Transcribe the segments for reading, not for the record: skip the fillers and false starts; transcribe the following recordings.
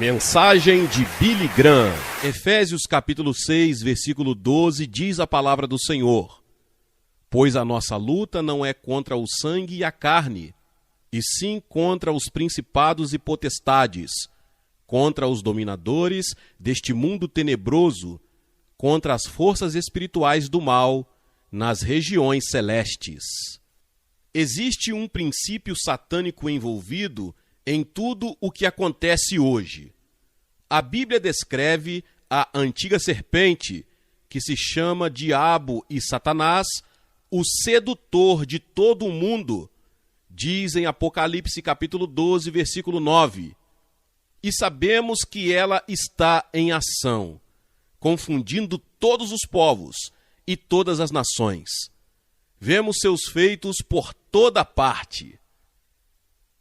Mensagem de Billy Graham. Efésios capítulo 6, versículo 12, diz a palavra do Senhor: Pois a nossa luta não é contra o sangue e a carne, e sim contra os principados e potestades, contra os dominadores deste mundo tenebroso, contra as forças espirituais do mal nas regiões celestes. Existe um princípio satânico envolvido em tudo o que acontece hoje. A Bíblia descreve a antiga serpente, que se chama Diabo e Satanás, o sedutor de todo o mundo, diz em Apocalipse capítulo 12, versículo 9. E sabemos que ela está em ação, confundindo todos os povos e todas as nações. Vemos seus feitos por toda parte.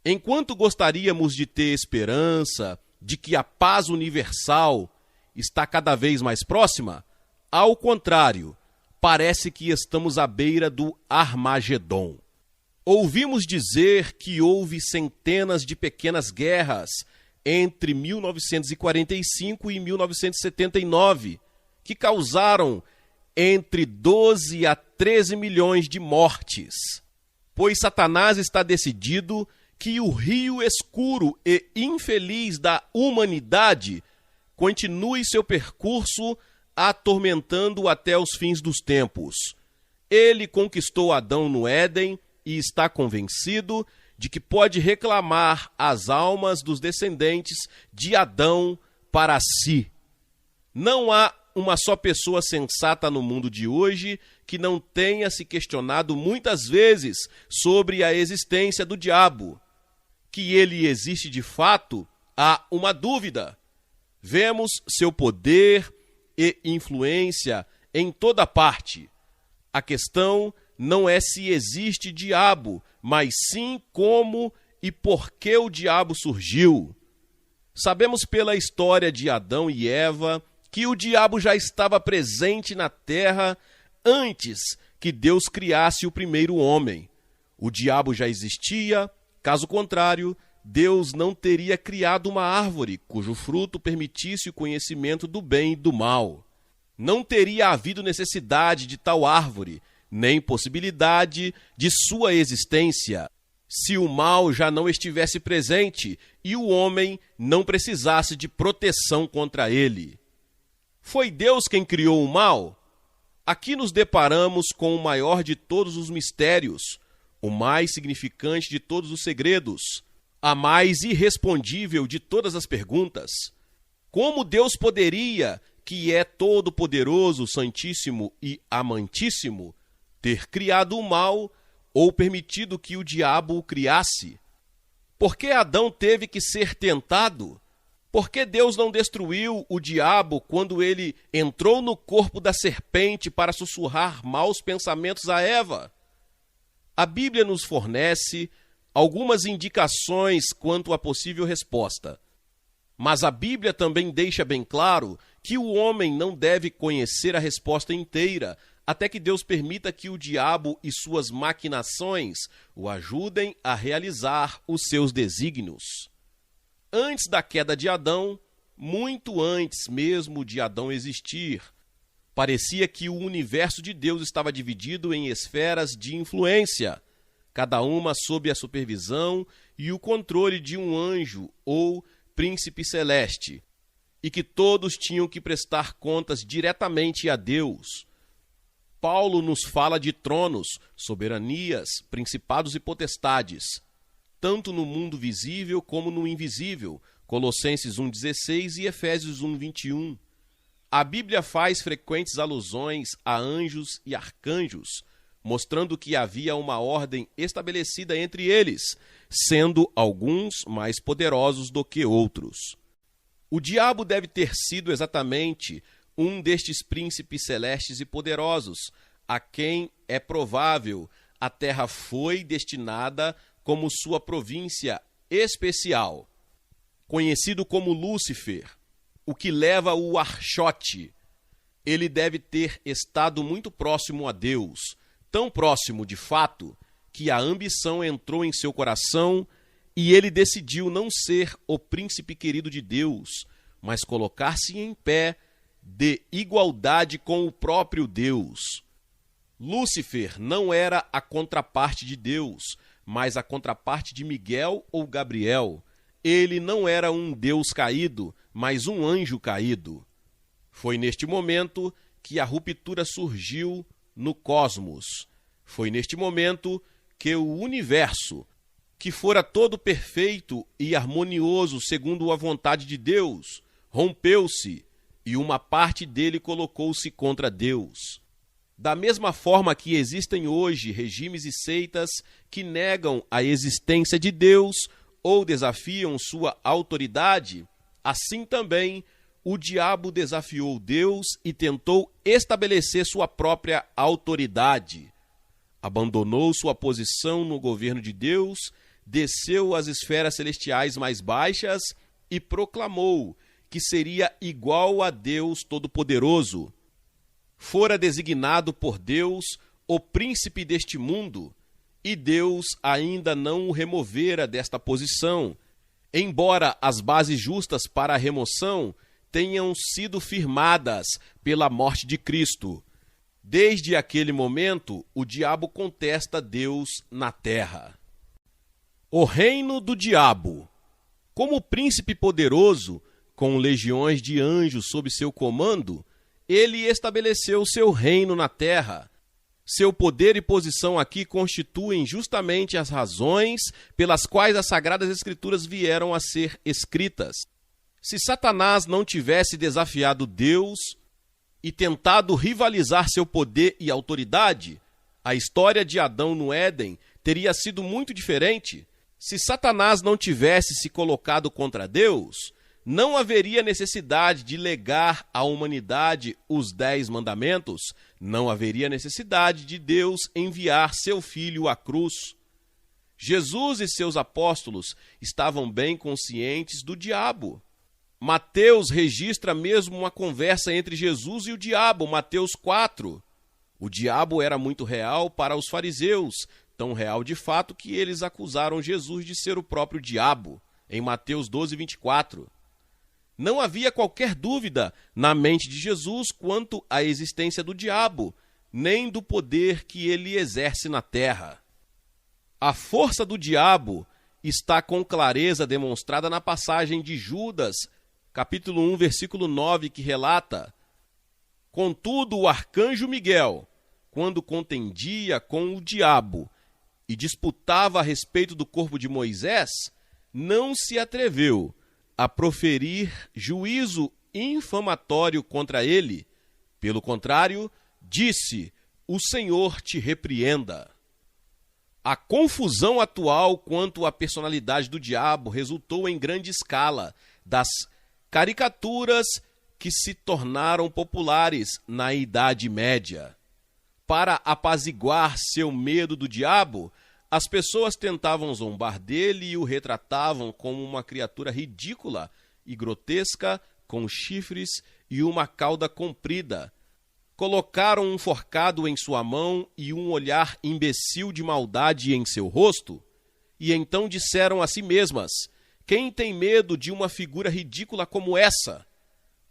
Enquanto gostaríamos de ter esperança de que a paz universal está cada vez mais próxima, ao contrário, parece que estamos à beira do Armagedon. Ouvimos dizer que houve centenas de pequenas guerras entre 1945 e 1979, que causaram entre 12 a 13 milhões de mortes, pois Satanás está decidido que o rio escuro e infeliz da humanidade continue seu percurso atormentando até os fins dos tempos. Ele conquistou Adão no Éden e está convencido de que pode reclamar as almas dos descendentes de Adão para si. Não há uma só pessoa sensata no mundo de hoje que não tenha se questionado muitas vezes sobre a existência do diabo. Que ele existe de fato, há uma dúvida. Vemos seu poder e influência em toda parte. A questão não é se existe diabo, mas sim como e por que o diabo surgiu. Sabemos pela história de Adão e Eva que o diabo já estava presente na terra antes que Deus criasse o primeiro homem. O diabo já existia. Caso contrário, Deus não teria criado uma árvore cujo fruto permitisse o conhecimento do bem e do mal. Não teria havido necessidade de tal árvore, nem possibilidade de sua existência, se o mal já não estivesse presente e o homem não precisasse de proteção contra ele. Foi Deus quem criou o mal? Aqui nos deparamos com o maior de todos os mistérios, o mais significante de todos os segredos, a mais irrespondível de todas as perguntas. Como Deus poderia, que é todo-poderoso, santíssimo e amantíssimo, ter criado o mal ou permitido que o diabo o criasse? Por que Adão teve que ser tentado? Por que Deus não destruiu o diabo quando ele entrou no corpo da serpente para sussurrar maus pensamentos a Eva? A Bíblia nos fornece algumas indicações quanto à possível resposta. Mas a Bíblia também deixa bem claro que o homem não deve conhecer a resposta inteira, até que Deus permita que o diabo e suas maquinações o ajudem a realizar os seus desígnios. Antes da queda de Adão, muito antes mesmo de Adão existir, parecia que o universo de Deus estava dividido em esferas de influência, cada uma sob a supervisão e o controle de um anjo ou príncipe celeste, e que todos tinham que prestar contas diretamente a Deus. Paulo nos fala de tronos, soberanias, principados e potestades, tanto no mundo visível como no invisível, Colossenses 1,16 e Efésios 1,21. A Bíblia faz frequentes alusões a anjos e arcanjos, mostrando que havia uma ordem estabelecida entre eles, sendo alguns mais poderosos do que outros. O diabo deve ter sido exatamente um destes príncipes celestes e poderosos, a quem é provável a terra foi destinada como sua província especial, conhecido como Lúcifer, o que leva o Archote. Ele deve ter estado muito próximo a Deus, tão próximo de fato, que a ambição entrou em seu coração e ele decidiu não ser o príncipe querido de Deus, mas colocar-se em pé de igualdade com o próprio Deus. Lúcifer não era a contraparte de Deus, mas a contraparte de Miguel ou Gabriel. Ele não era um Deus caído, mas um anjo caído. Foi neste momento que a ruptura surgiu no cosmos. Foi neste momento que o universo, que fora todo perfeito e harmonioso segundo a vontade de Deus, rompeu-se e uma parte dele colocou-se contra Deus. Da mesma forma que existem hoje regimes e seitas que negam a existência de Deus ou desafiam sua autoridade, assim também o diabo desafiou Deus e tentou estabelecer sua própria autoridade. Abandonou sua posição no governo de Deus, desceu às esferas celestiais mais baixas e proclamou que seria igual a Deus Todo-Poderoso. Fora designado por Deus o príncipe deste mundo, e Deus ainda não o removera desta posição, embora as bases justas para a remoção tenham sido firmadas pela morte de Cristo. Desde aquele momento, o diabo contesta Deus na terra. O reino do diabo. Como príncipe poderoso, com legiões de anjos sob seu comando, ele estabeleceu seu reino na terra. Seu poder e posição aqui constituem justamente as razões pelas quais as Sagradas Escrituras vieram a ser escritas. Se Satanás não tivesse desafiado Deus e tentado rivalizar seu poder e autoridade, a história de Adão no Éden teria sido muito diferente. Se Satanás não tivesse se colocado contra Deus, não haveria necessidade de legar à humanidade os 10 mandamentos, não haveria necessidade de Deus enviar seu Filho à cruz. Jesus e seus apóstolos estavam bem conscientes do diabo. Mateus registra mesmo uma conversa entre Jesus e o diabo, Mateus 4. O diabo era muito real para os fariseus, tão real de fato que eles acusaram Jesus de ser o próprio diabo, em Mateus 12, 24. Não havia qualquer dúvida na mente de Jesus quanto à existência do diabo, nem do poder que ele exerce na terra. A força do diabo está com clareza demonstrada na passagem de Judas, capítulo 1, versículo 9, que relata: Contudo, o arcanjo Miguel, quando contendia com o diabo e disputava a respeito do corpo de Moisés, não se atreveu a proferir juízo infamatório contra ele. Pelo contrário, disse: O Senhor te repreenda. A confusão atual quanto à personalidade do diabo resultou em grande escala das caricaturas que se tornaram populares na Idade Média. Para apaziguar seu medo do diabo, as pessoas tentavam zombar dele e o retratavam como uma criatura ridícula e grotesca, com chifres e uma cauda comprida. Colocaram um forcado em sua mão e um olhar imbecil de maldade em seu rosto, e então disseram a si mesmas: quem tem medo de uma figura ridícula como essa?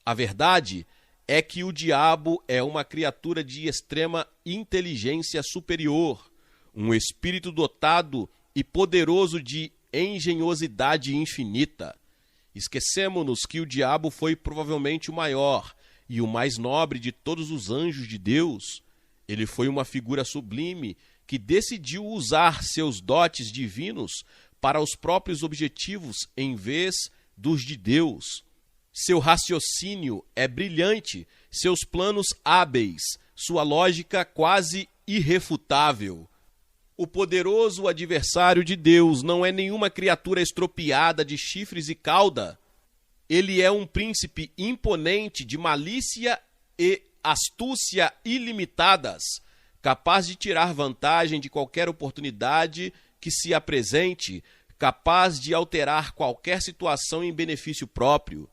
A verdade é que o diabo é uma criatura de extrema inteligência superior, um espírito dotado e poderoso de engenhosidade infinita. Esquecemo-nos que o diabo foi provavelmente o maior e o mais nobre de todos os anjos de Deus. Ele foi uma figura sublime que decidiu usar seus dotes divinos para os próprios objetivos em vez dos de Deus. Seu raciocínio é brilhante, seus planos hábeis, sua lógica quase irrefutável. O poderoso adversário de Deus não é nenhuma criatura estropiada de chifres e cauda. Ele é um príncipe imponente de malícia e astúcia ilimitadas, capaz de tirar vantagem de qualquer oportunidade que se apresente, capaz de alterar qualquer situação em benefício próprio.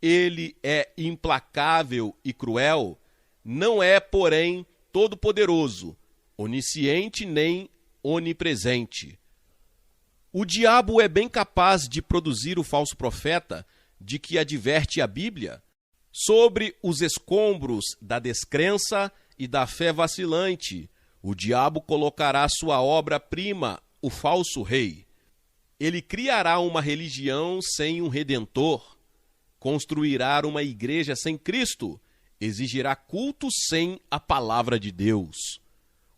Ele é implacável e cruel, não é, porém, todo-poderoso, onisciente nem onipresente. O diabo é bem capaz de produzir o falso profeta de que adverte a Bíblia sobre os escombros da descrença e da fé vacilante. O diabo colocará sua obra-prima, o falso rei. Ele criará uma religião sem um redentor, construirá uma igreja sem Cristo, exigirá culto sem a palavra de Deus.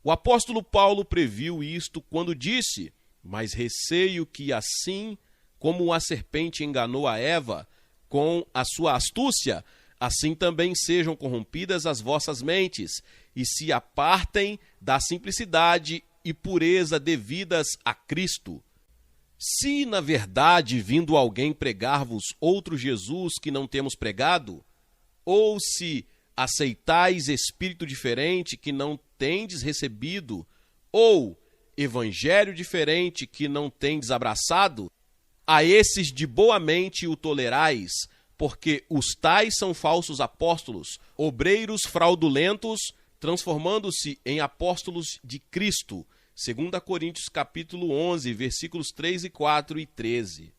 O apóstolo Paulo previu isto quando disse: mas receio que assim como a serpente enganou a Eva com a sua astúcia, assim também sejam corrompidas as vossas mentes, e se apartem da simplicidade e pureza devidas a Cristo. Se, na verdade, vindo alguém pregar-vos outro Jesus que não temos pregado, ou se aceitais espírito diferente que não tendes recebido, ou evangelho diferente que não tendes abraçado, a esses de boa mente o tolerais, porque os tais são falsos apóstolos, obreiros fraudulentos, transformando-se em apóstolos de Cristo. 2 Coríntios capítulo 11, versículos 3 e 4 e 13.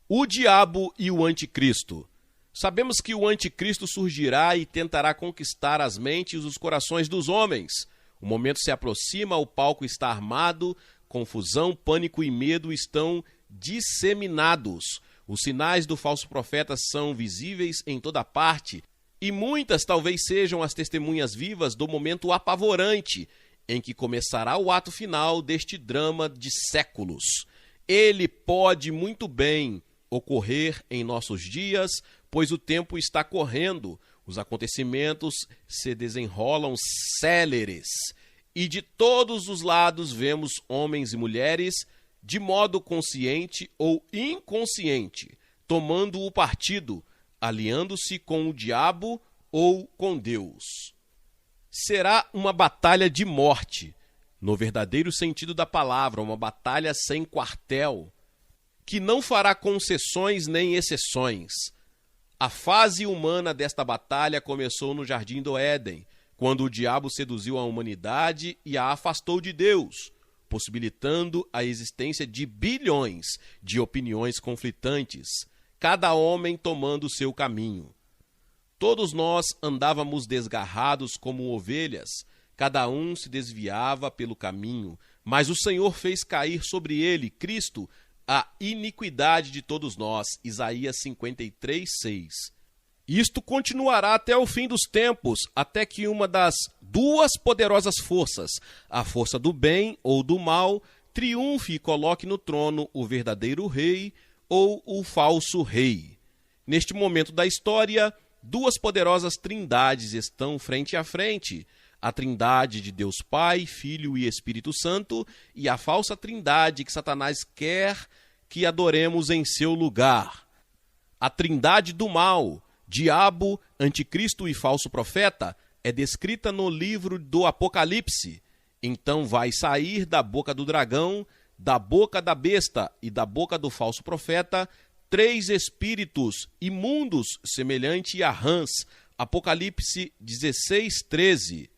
O diabo e o anticristo. Sabemos que o anticristo surgirá e tentará conquistar as mentes e os corações dos homens. O momento se aproxima, o palco está armado, confusão, pânico e medo estão disseminados. Os sinais do falso profeta são visíveis em toda parte, e muitas talvez sejam as testemunhas vivas do momento apavorante em que começará o ato final deste drama de séculos. Ele pode muito bem ocorrer em nossos dias, pois o tempo está correndo, os acontecimentos se desenrolam céleres, e de todos os lados vemos homens e mulheres, de modo consciente ou inconsciente, tomando o partido, aliando-se com o diabo ou com Deus. Será uma batalha de morte, no verdadeiro sentido da palavra, uma batalha sem quartel, que não fará concessões nem exceções. A fase humana desta batalha começou no Jardim do Éden, quando o diabo seduziu a humanidade e a afastou de Deus, possibilitando a existência de bilhões de opiniões conflitantes, cada homem tomando o seu caminho. Todos nós andávamos desgarrados como ovelhas, cada um se desviava pelo caminho, mas o Senhor fez cair sobre ele, Cristo, a iniquidade de todos nós. Isaías 53, 6. Isto continuará até o fim dos tempos, até que uma das duas poderosas forças, a força do bem ou do mal, triunfe e coloque no trono o verdadeiro rei ou o falso rei. Neste momento da história, duas poderosas trindades estão frente a frente, a trindade de Deus Pai, Filho e Espírito Santo, e a falsa trindade que Satanás quer que adoremos em seu lugar. A trindade do mal, diabo, anticristo e falso profeta, é descrita no livro do Apocalipse. Então vai sair da boca do dragão, da boca da besta e da boca do falso profeta 3 espíritos imundos, semelhante a rãs. Apocalipse 16, 13.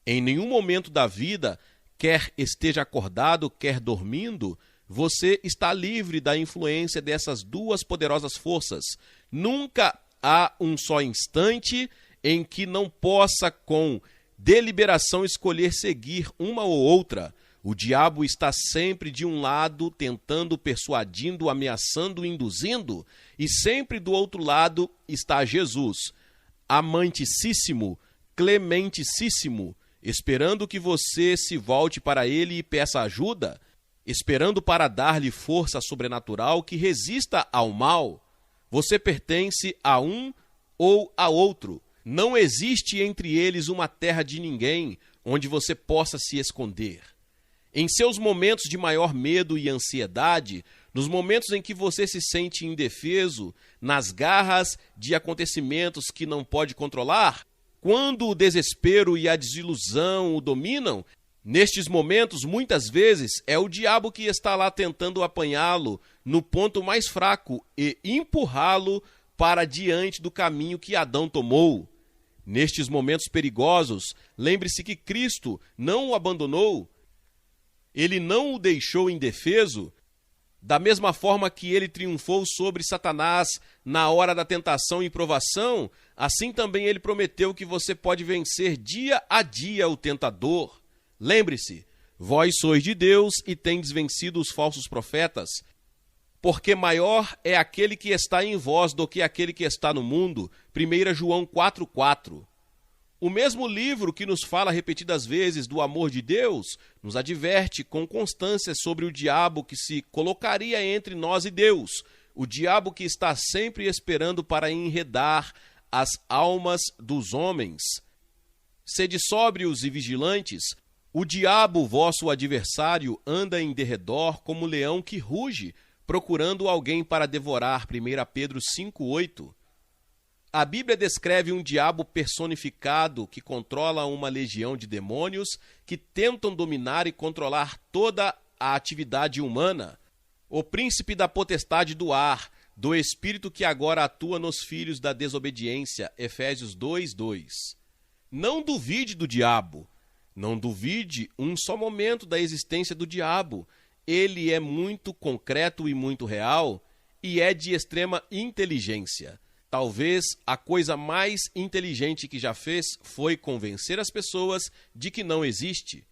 Em nenhum momento da vida, quer esteja acordado, quer dormindo, você está livre da influência dessas duas poderosas forças. Nunca há um só instante em que não possa, com deliberação, escolher seguir uma ou outra. O diabo está sempre de um lado, tentando, persuadindo, ameaçando, induzindo, e sempre do outro lado está Jesus, amantíssimo, clementíssimo, esperando que você se volte para ele e peça ajuda, esperando para dar-lhe força sobrenatural que resista ao mal. Você pertence a um ou a outro. Não existe entre eles uma terra de ninguém onde você possa se esconder. Em seus momentos de maior medo e ansiedade, nos momentos em que você se sente indefeso, nas garras de acontecimentos que não pode controlar, quando o desespero e a desilusão o dominam, nestes momentos, muitas vezes, é o diabo que está lá tentando apanhá-lo no ponto mais fraco e empurrá-lo para diante do caminho que Adão tomou. Nestes momentos perigosos, lembre-se que Cristo não o abandonou, ele não o deixou indefeso, Da mesma forma que ele triunfou sobre Satanás na hora da tentação e provação, assim também ele prometeu que você pode vencer dia a dia o tentador. Lembre-se, vós sois de Deus e tendes vencido os falsos profetas, porque maior é aquele que está em vós do que aquele que está no mundo. 1 João 4,4. O mesmo livro que nos fala repetidas vezes do amor de Deus, nos adverte com constância sobre o diabo que se colocaria entre nós e Deus, o diabo que está sempre esperando para enredar as almas dos homens. Sede sóbrios e vigilantes, o diabo, vosso adversário, anda em derredor como leão que ruge, procurando alguém para devorar. 1 Pedro 5,8. A Bíblia descreve um diabo personificado que controla uma legião de demônios que tentam dominar e controlar toda a atividade humana. O príncipe da potestade do ar, do espírito que agora atua nos filhos da desobediência. Efésios 2:2. Não duvide do diabo. Não duvide um só momento da existência do diabo. Ele é muito concreto e muito real e é de extrema inteligência. Talvez a coisa mais inteligente que já fez foi convencer as pessoas de que não existe.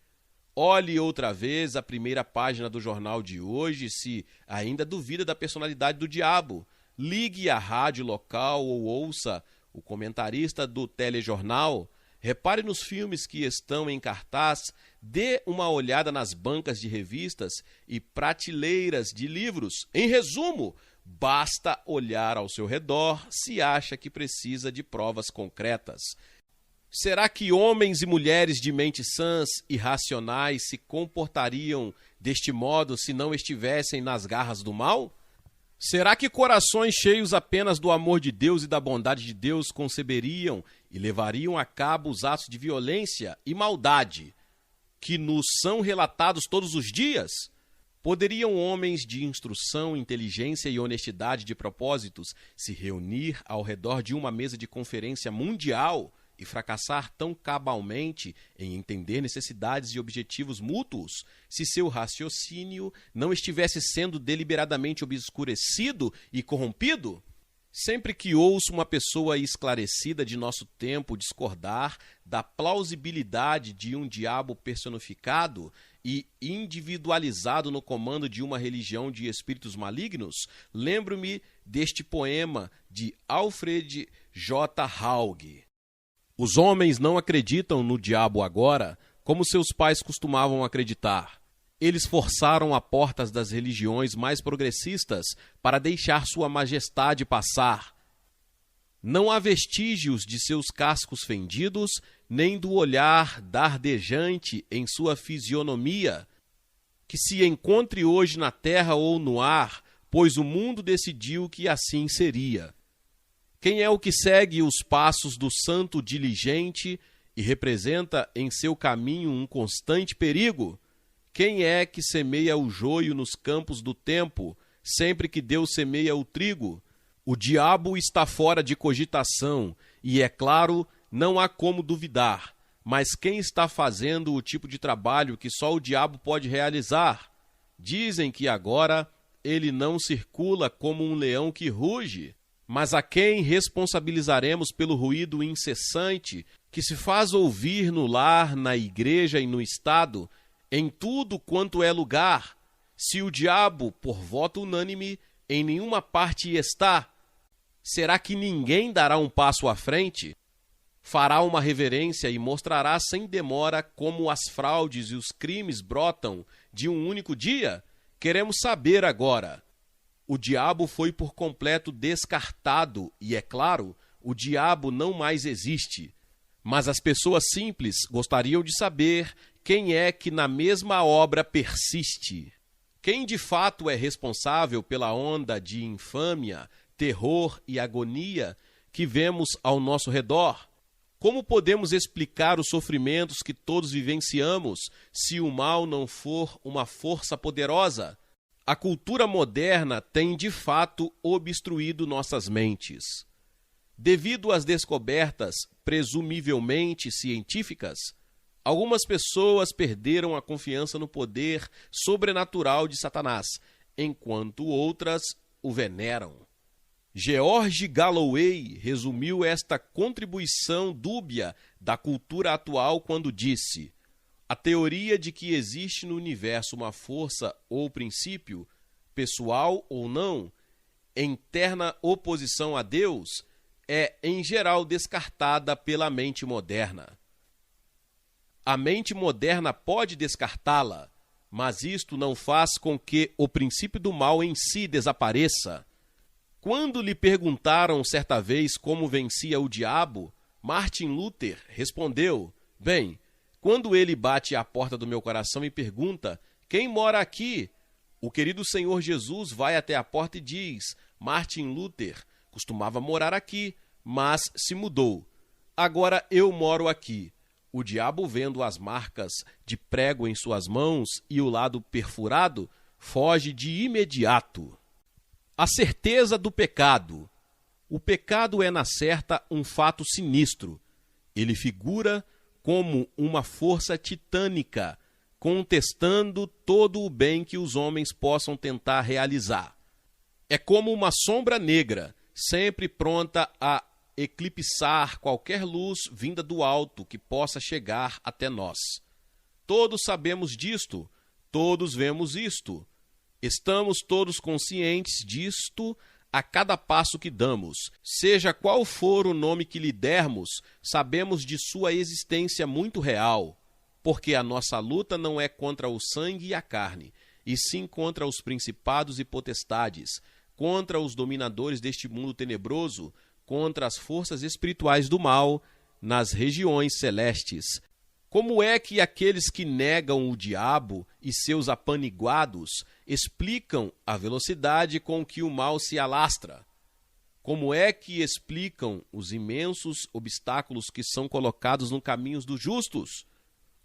Olhe outra vez a primeira página do jornal de hoje se ainda duvida da personalidade do diabo. Ligue à rádio local ou ouça o comentarista do telejornal. Repare nos filmes que estão em cartaz, dê uma olhada nas bancas de revistas e prateleiras de livros. Em resumo, basta olhar ao seu redor se acha que precisa de provas concretas. Será que homens e mulheres de mentes sãs e racionais se comportariam deste modo se não estivessem nas garras do mal? Será que corações cheios apenas do amor de Deus e da bondade de Deus conceberiam e levariam a cabo os atos de violência e maldade que nos são relatados todos os dias? Poderiam homens de instrução, inteligência e honestidade de propósitos se reunir ao redor de uma mesa de conferência mundial e fracassar tão cabalmente em entender necessidades e objetivos mútuos, se seu raciocínio não estivesse sendo deliberadamente obscurecido e corrompido? Sempre que ouço uma pessoa esclarecida de nosso tempo discordar da plausibilidade de um diabo personificado e individualizado no comando de uma religião de espíritos malignos, lembro-me deste poema de Alfred J. Haug. Os homens não acreditam no diabo agora como seus pais costumavam acreditar. Eles forçaram as portas das religiões mais progressistas para deixar sua majestade passar. Não há vestígios de seus cascos fendidos, nem do olhar dardejante em sua fisionomia, que se encontre hoje na terra ou no ar, pois o mundo decidiu que assim seria. Quem é o que segue os passos do santo diligente e representa em seu caminho um constante perigo? Quem é que semeia o joio nos campos do tempo, sempre que Deus semeia o trigo? O diabo está fora de cogitação, e é claro, não há como duvidar. Mas quem está fazendo o tipo de trabalho que só o diabo pode realizar? Dizem que agora ele não circula como um leão que ruge. Mas a quem responsabilizaremos pelo ruído incessante que se faz ouvir no lar, na igreja e no Estado, em tudo quanto é lugar, se o diabo, por voto unânime, em nenhuma parte está? Será que ninguém dará um passo à frente? Fará uma reverência e mostrará sem demora como as fraudes e os crimes brotam de um único dia? Queremos saber agora. O diabo foi por completo descartado e, é claro, o diabo não mais existe. Mas as pessoas simples gostariam de saber quem é que na mesma obra persiste. Quem de fato é responsável pela onda de infâmia, terror e agonia que vemos ao nosso redor? Como podemos explicar os sofrimentos que todos vivenciamos se o mal não for uma força poderosa? A cultura moderna tem, de fato, obstruído nossas mentes. Devido às descobertas, presumivelmente científicas, algumas pessoas perderam a confiança no poder sobrenatural de Satanás. enquanto outras o veneram. George Galloway resumiu esta contribuição dúbia da cultura atual quando disse: a teoria de que existe no universo uma força ou princípio, pessoal ou não, em terna oposição a Deus, é em geral descartada pela mente moderna. A mente moderna pode descartá-la, mas isto não faz com que o princípio do mal em si desapareça. Quando lhe perguntaram certa vez como vencia o diabo, Martin Luther respondeu: bem, quando ele bate à porta do meu coração e pergunta: quem mora aqui? O querido Senhor Jesus vai até a porta e diz: Martin Luther costumava morar aqui, mas se mudou. Agora eu moro aqui. O diabo, vendo as marcas de prego em suas mãos e o lado perfurado, foge de imediato. A certeza do pecado. O pecado é, na certa, um fato sinistro. Ele figura como uma força titânica, contestando todo o bem que os homens possam tentar realizar. É como uma sombra negra, sempre pronta a eclipsar qualquer luz vinda do alto que possa chegar até nós. Todos sabemos disto, todos vemos isto. Estamos todos conscientes disto a cada passo que damos. Seja qual for o nome que lhe dermos, sabemos de sua existência muito real, porque a nossa luta não é contra o sangue e a carne, e sim contra os principados e potestades, contra os dominadores deste mundo tenebroso, contra as forças espirituais do mal nas regiões celestes. Como é que aqueles que negam o diabo e seus apaniguados explicam a velocidade com que o mal se alastra? Como é que explicam os imensos obstáculos que são colocados no caminho dos justos?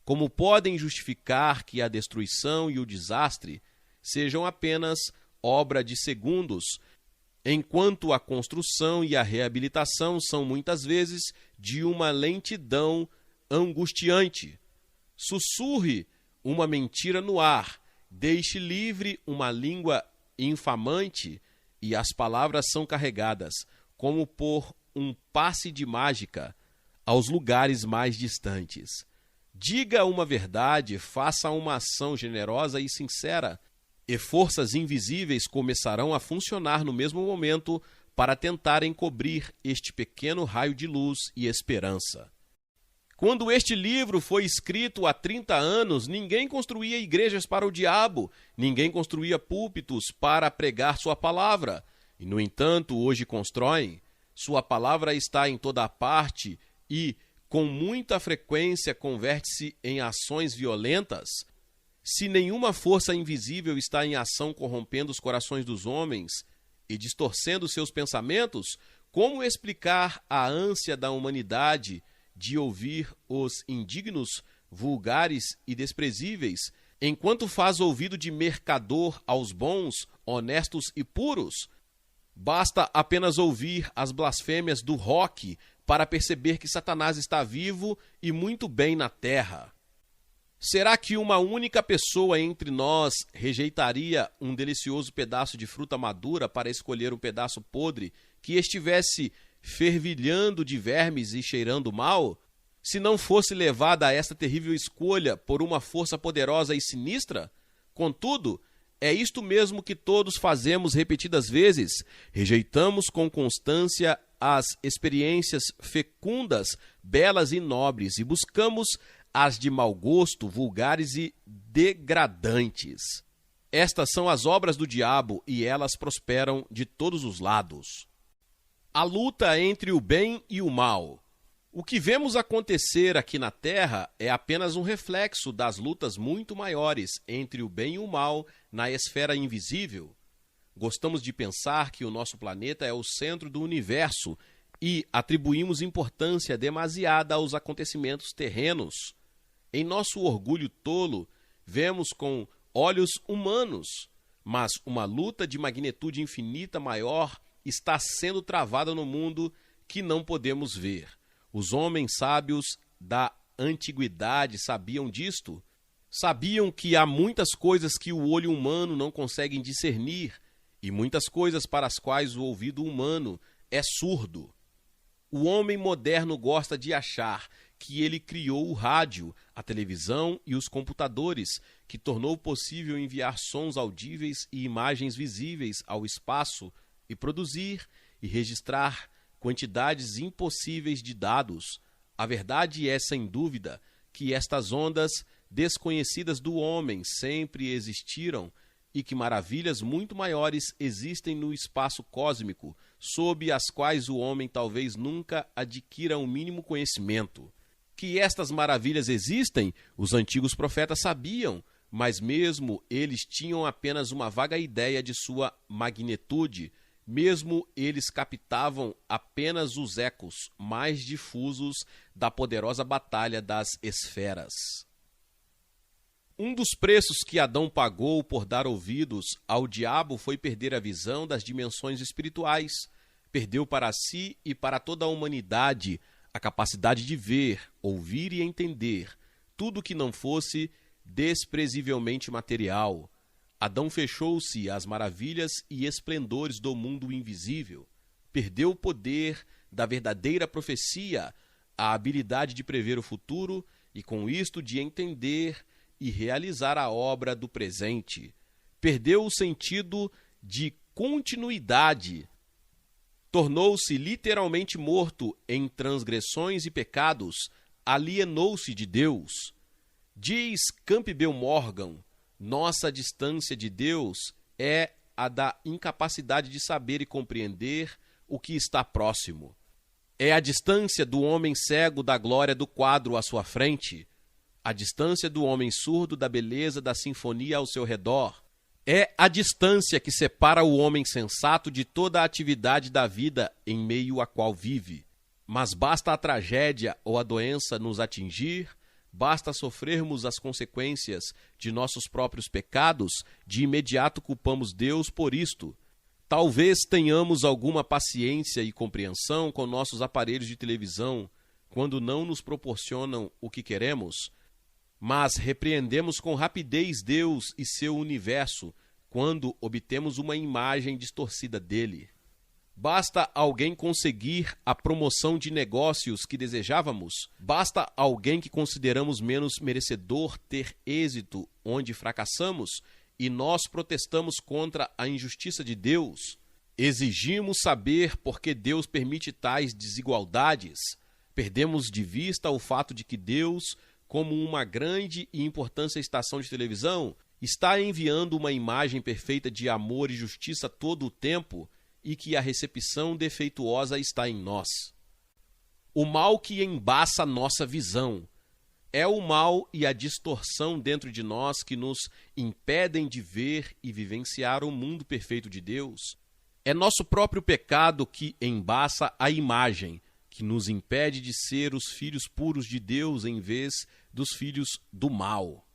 Como podem justificar que a destruição e o desastre sejam apenas obra de segundos, enquanto a construção e a reabilitação são muitas vezes de uma lentidão angustiante? Sussurre uma mentira no ar, deixe livre uma língua infamante e as palavras são carregadas, como por um passe de mágica, aos lugares mais distantes. Diga uma verdade, faça uma ação generosa e sincera, e forças invisíveis começarão a funcionar no mesmo momento para tentar encobrir este pequeno raio de luz e esperança. Quando este livro foi escrito há 30 anos, ninguém construía igrejas para o diabo, ninguém construía púlpitos para pregar sua palavra. E, no entanto, hoje constroem. Sua palavra está em toda a parte e, com muita frequência, converte-se em ações violentas. Se nenhuma força invisível está em ação corrompendo os corações dos homens e distorcendo seus pensamentos, como explicar a ânsia da humanidade de ouvir os indignos, vulgares e desprezíveis, enquanto faz ouvido de mercador aos bons, honestos e puros? Basta apenas ouvir as blasfêmias do rock para perceber que Satanás está vivo e muito bem na terra. Será que uma única pessoa entre nós rejeitaria um delicioso pedaço de fruta madura para escolher um pedaço podre que estivesse fervilhando de vermes e cheirando mal, se não fosse levada a esta terrível escolha por uma força poderosa e sinistra? Contudo, é isto mesmo que todos fazemos repetidas vezes. Rejeitamos com constância as experiências fecundas, belas e nobres e buscamos as de mau gosto, vulgares e degradantes. Estas são as obras do diabo e elas prosperam de todos os lados. A luta entre o bem e o mal. O que vemos acontecer aqui na Terra é apenas um reflexo das lutas muito maiores entre o bem e o mal na esfera invisível. Gostamos de pensar que o nosso planeta é o centro do universo e atribuímos importância demasiada aos acontecimentos terrenos. Em nosso orgulho tolo, vemos com olhos humanos, mas uma luta de magnitude infinita maior está sendo travada no mundo que não podemos ver. Os homens sábios da antiguidade sabiam disto. Sabiam que há muitas coisas que o olho humano não consegue discernir e muitas coisas para as quais o ouvido humano é surdo. O homem moderno gosta de achar que ele criou o rádio, a televisão e os computadores, que tornou possível enviar sons audíveis e imagens visíveis ao espaço e produzir e registrar quantidades impossíveis de dados. A verdade é, sem dúvida, que estas ondas desconhecidas do homem sempre existiram e que maravilhas muito maiores existem no espaço cósmico, sob as quais o homem talvez nunca adquira o mínimo conhecimento. Que estas maravilhas existem, os antigos profetas sabiam, mas mesmo eles tinham apenas uma vaga ideia de sua magnitude, mesmo eles captavam apenas os ecos mais difusos da poderosa batalha das esferas. Um dos preços que Adão pagou por dar ouvidos ao diabo foi perder a visão das dimensões espirituais. Perdeu para si e para toda a humanidade a capacidade de ver, ouvir e entender tudo que não fosse desprezivelmente material. Adão fechou-se às maravilhas e esplendores do mundo invisível. Perdeu o poder da verdadeira profecia, a habilidade de prever o futuro e, com isto, de entender e realizar a obra do presente. Perdeu o sentido de continuidade. Tornou-se literalmente morto em transgressões e pecados. Alienou-se de Deus. Diz Campbell Morgan: nossa distância de Deus é a da incapacidade de saber e compreender o que está próximo. É a distância do homem cego da glória do quadro à sua frente. A distância do homem surdo da beleza da sinfonia ao seu redor. É a distância que separa o homem sensato de toda a atividade da vida em meio à qual vive. Mas basta a tragédia ou a doença nos atingir, basta sofrermos as consequências de nossos próprios pecados, de imediato culpamos Deus por isto. Talvez tenhamos alguma paciência e compreensão com nossos aparelhos de televisão, quando não nos proporcionam o que queremos, mas repreendemos com rapidez Deus e seu universo quando obtemos uma imagem distorcida dele. Basta alguém conseguir a promoção de negócios que desejávamos, basta alguém que consideramos menos merecedor ter êxito onde fracassamos e nós protestamos contra a injustiça de Deus. Exigimos saber por que Deus permite tais desigualdades. Perdemos de vista o fato de que Deus, como uma grande e importante estação de televisão, está enviando uma imagem perfeita de amor e justiça todo o tempo e que a recepção defeituosa está em nós. O mal que embaça nossa visão é o mal e a distorção dentro de nós que nos impedem de ver e vivenciar o mundo perfeito de Deus. É nosso próprio pecado que embaça a imagem, que nos impede de ser os filhos puros de Deus em vez dos filhos do mal.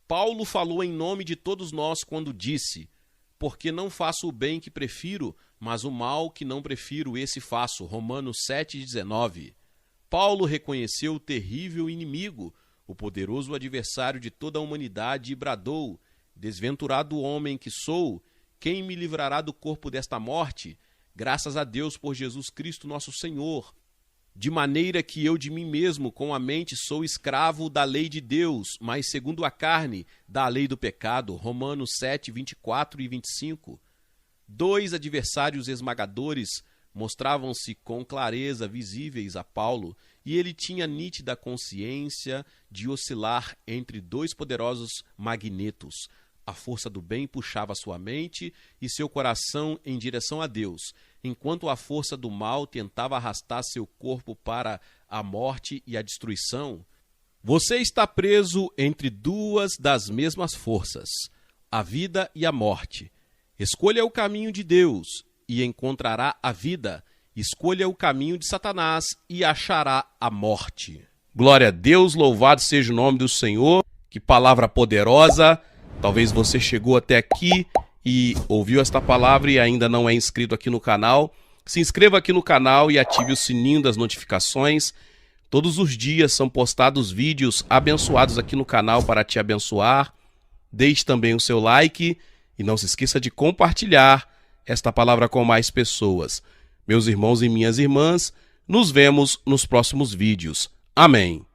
Paulo falou em nome de todos nós quando disse: porque não faço o bem que prefiro, mas o mal que não prefiro, esse faço. Romanos 7,19. Paulo reconheceu o terrível inimigo, o poderoso adversário de toda a humanidade, e bradou: desventurado homem que sou, quem me livrará do corpo desta morte? Graças a Deus por Jesus Cristo nosso Senhor. De maneira que eu de mim mesmo, com a mente, sou escravo da lei de Deus, mas segundo a carne, da lei do pecado. Romanos 7, 24 e 25. Dois adversários esmagadores mostravam-se com clareza visíveis a Paulo, e ele tinha nítida consciência de oscilar entre dois poderosos magnetos. A força do bem puxava sua mente e seu coração em direção a Deus, enquanto a força do mal tentava arrastar seu corpo para a morte e a destruição. Você está preso entre duas das mesmas forças, a vida e a morte. Escolha o caminho de Deus e encontrará a vida. Escolha o caminho de Satanás e achará a morte. Glória a Deus, louvado seja o nome do Senhor. Que palavra poderosa. Talvez você chegou até aqui e ouviu esta palavra e ainda não é inscrito aqui no canal. Se inscreva aqui no canal e ative o sininho das notificações. Todos os dias são postados vídeos abençoados aqui no canal para te abençoar. Deixe também o seu like e não se esqueça de compartilhar esta palavra com mais pessoas. Meus irmãos e minhas irmãs, nos vemos nos próximos vídeos. Amém.